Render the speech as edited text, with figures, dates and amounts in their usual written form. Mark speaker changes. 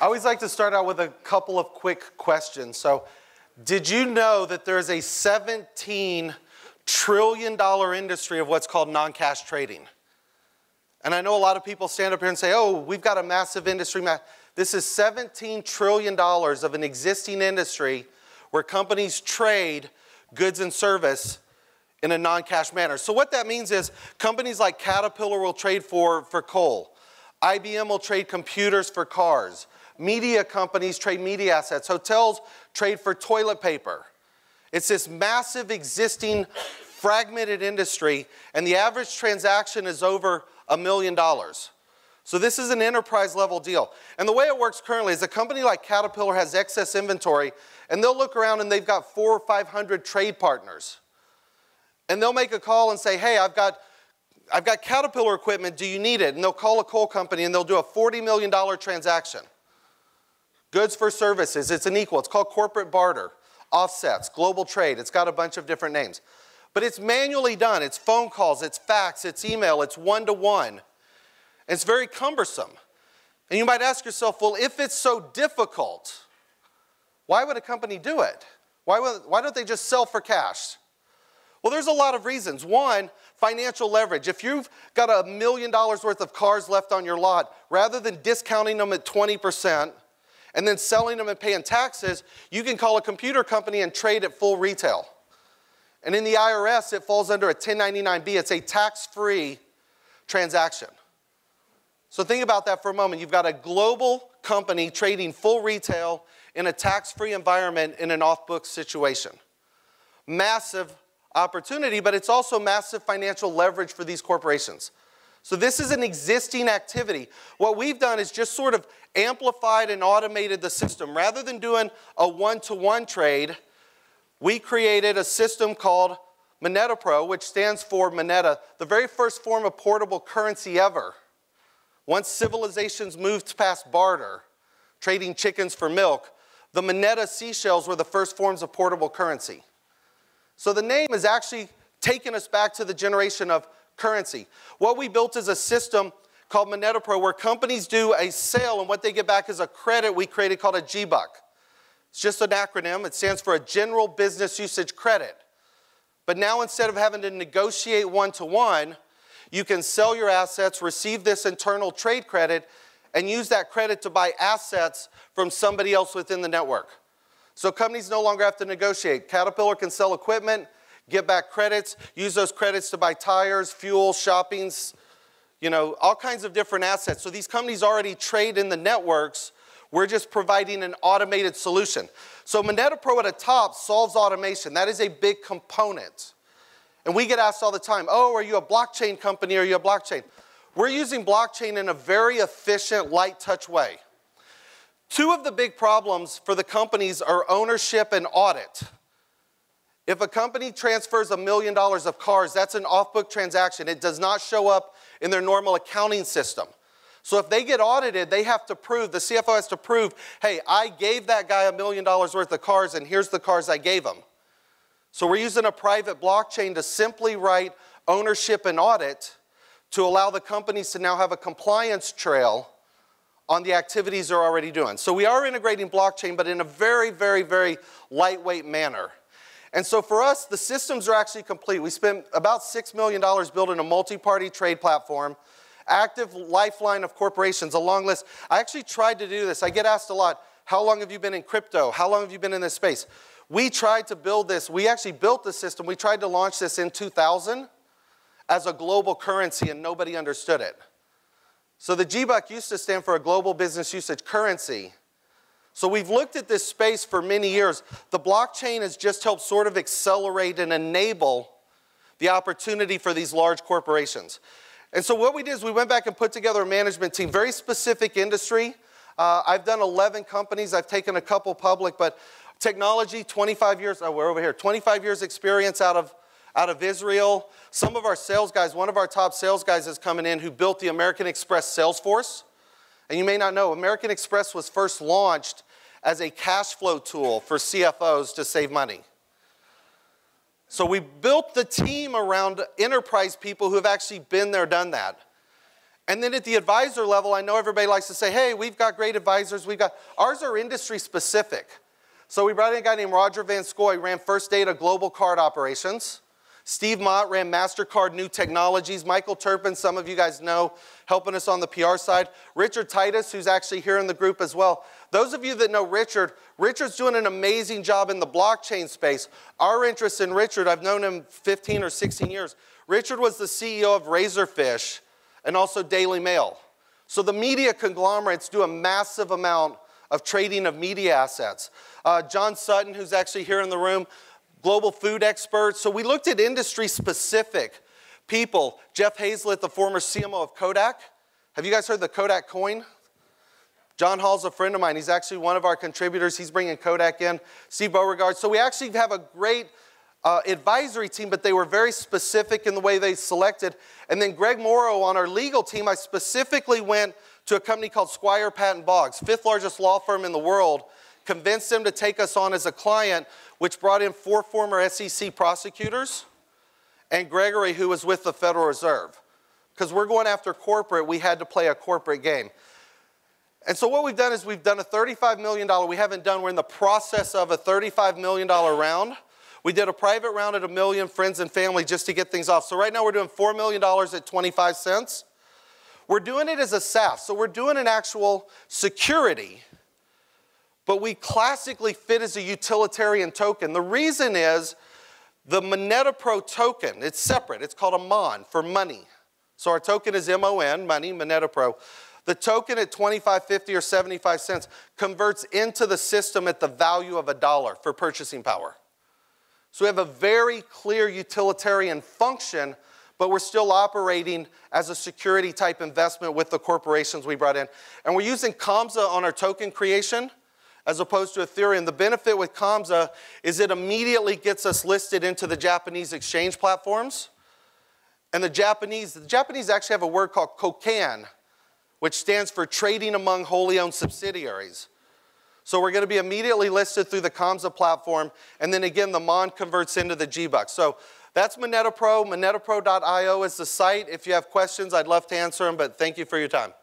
Speaker 1: I always like to start out with a couple of quick questions. So, did you know that there's a $17 trillion industry of what's called non-cash trading? And I know a lot of people stand up here and say, oh, we've got a massive industry. This is $17 trillion of an existing industry where companies trade goods and service in a non-cash manner. So what that means is companies like Caterpillar will trade for coal. IBM will trade computers for cars. Media companies trade media assets. Hotels trade for toilet paper. It's this massive existing fragmented industry, and the average transaction is over $1 million. So this is an enterprise level deal. And the way it works currently is a company like Caterpillar has excess inventory, and they'll look around and they've got 400 or 500 trade partners. And they'll make a call and say, hey, I've got Caterpillar equipment, do you need it? And they'll call a coal company and they'll do a $40 million transaction. Goods for services, it's an equal. It's called corporate barter, offsets, global trade. It's got a bunch of different names. But it's manually done. It's phone calls, it's fax, it's email, it's one-to-one. It's very cumbersome. And you might ask yourself, well, if it's so difficult, why would a company do it? Why don't they just sell for cash? Well, there's a lot of reasons. One, financial leverage. If you've got $1 million worth of cars left on your lot, rather than discounting them at 20% and then selling them and paying taxes, you can call a computer company and trade at full retail. And in the IRS, it falls under a 1099-B. It's a tax-free transaction. So think about that for a moment. You've got a global company trading full retail in a tax-free environment in an off-book situation. Massive opportunity, but it's also massive financial leverage for these corporations. So this is an existing activity. What we've done is just sort of amplified and automated the system. Rather than doing a one-to-one trade, we created a system called MonetaPro, which stands for Moneta, the very first form of portable currency ever. Once civilizations moved past barter, trading chickens for milk, the Moneta seashells were the first forms of portable currency. So the name has actually taken us back to the generation of currency. What we built is a system called MonetaPro where companies do a sale and what they get back is a credit we created called a G-Buck. It's just an acronym. It stands for a General Business Usage Credit. But now instead of having to negotiate one-to-one, you can sell your assets, receive this internal trade credit, and use that credit to buy assets from somebody else within the network. So companies no longer have to negotiate. Caterpillar can sell equipment, get back credits, use those credits to buy tires, fuel, shoppings, all kinds of different assets. So these companies already trade in the networks. We're just providing an automated solution. So MonetaPro at the top solves automation. That is a big component. And we get asked all the time, oh, are you a blockchain company? Are you a blockchain? We're using blockchain in a very efficient, light touch way. Two of the big problems for the companies are ownership and audit. If a company transfers $1 million of cars, that's an off-book transaction. It does not show up in their normal accounting system. So if they get audited, they have to prove, the CFO has to prove, hey, I gave that guy $1 million worth of cars and here's the cars I gave him. So we're using a private blockchain to simply write ownership and audit to allow the companies to now have a compliance trail on the activities they're already doing. So we are integrating blockchain, but in a very, very, very lightweight manner. And so for us, the systems are actually complete. We spent about $6 million building a multi-party trade platform, active lifeline of corporations, a long list. I actually tried to do this. I get asked a lot, how long have you been in crypto? How long have you been in this space? We tried to build this. We actually built the system. We tried to launch this in 2000 as a global currency, and nobody understood it. So the G-Buck used to stand for a global business usage currency. So we've looked at this space for many years. The blockchain has just helped sort of accelerate and enable the opportunity for these large corporations. And so what we did is we went back and put together a management team, very specific industry. I've done 11 companies. I've taken a couple public, but technology, 25 years, oh, we're over here, 25 years experience out of Israel. Some of our sales guys, one of our top sales guys is coming in who built the American Express sales force. And you may not know, American Express was first launched as a cash flow tool for CFOs to save money. So we built the team around enterprise people who have actually been there, done that. And then at the advisor level, I know everybody likes to say, hey, we've got great advisors. Ours are industry specific. So we brought in a guy named Roger Van Scoy, ran First Data Global Card Operations. Steve Mott ran MasterCard New Technologies. Michael Turpin, some of you guys know, helping us on the PR side. Richard Titus, who's actually here in the group as well. Those of you that know Richard, Richard's doing an amazing job in the blockchain space. Our interest in Richard, I've known him 15 or 16 years. Richard was the CEO of Razorfish and also Daily Mail. So the media conglomerates do a massive amount of trading of media assets. John Sutton, who's actually here in the room, global food expert. So we looked at industry-specific people. Jeff Hazlett, the former CMO of Kodak. Have you guys heard the Kodak coin? John Hall's a friend of mine. He's actually one of our contributors. He's bringing Kodak in. Steve Beauregard. So we actually have a great advisory team, but they were very specific in the way they selected. And then Greg Morrow on our legal team, I specifically went to a company called Squire Patton Boggs, 5th largest law firm in the world, convinced them to take us on as a client, which brought in 4 former SEC prosecutors and Gregory, who was with the Federal Reserve. Because we're going after corporate, we had to play a corporate game. And so what we've done is we've done a $35 million, we're in the process of a $35 million round. We did a private round at $1 million, friends and family, just to get things off. So right now we're doing $4 million at 25 cents. We're doing it as a SaaS, so we're doing an actual security, but we classically fit as a utilitarian token. The reason is the MonetaPro token, it's separate. It's called a MON for money. So our token is MON, money, MonetaPro. The token at 25, 50, or 75 cents converts into the system at the value of $1 for purchasing power. So we have a very clear utilitarian function, but we're still operating as a security type investment with the corporations we brought in. And we're using Kamsa on our token creation as opposed to Ethereum. The benefit with Kamsa is it immediately gets us listed into the Japanese exchange platforms. And the Japanese actually have a word called kokan, which stands for trading among wholly owned subsidiaries. So we're going to be immediately listed through the Kamsa platform, and then again, the MON converts into the G-Bucks. So that's MonetaPro. MonetaPro.io is the site. If you have questions, I'd love to answer them, but thank you for your time.